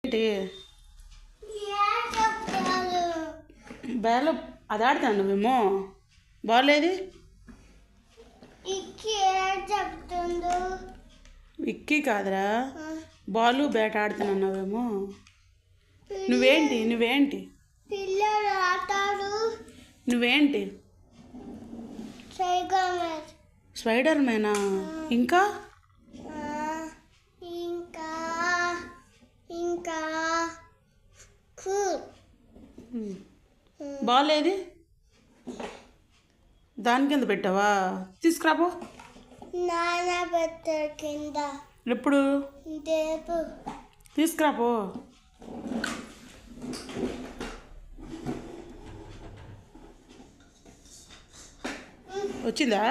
ఏంటి బాల్ అది ఆడతాను నువ్వేమో బాల్ ఏది విక్కీ కాదురా బాలు బ్యాట్ ఆడుతానన్నావేమో నువ్వేంటి పిల్లలు ఆటాడు నువ్వేంటి స్పైడర్ మ్యానా ఇంకా ఇంకా ఇంకా బాల్ ఏది దాని కింద పెట్టావా తీసుకురాపో నాన్న పెట్టారు కింద ఎప్పుడు రేపు తీసుకురాపో వచ్చిందా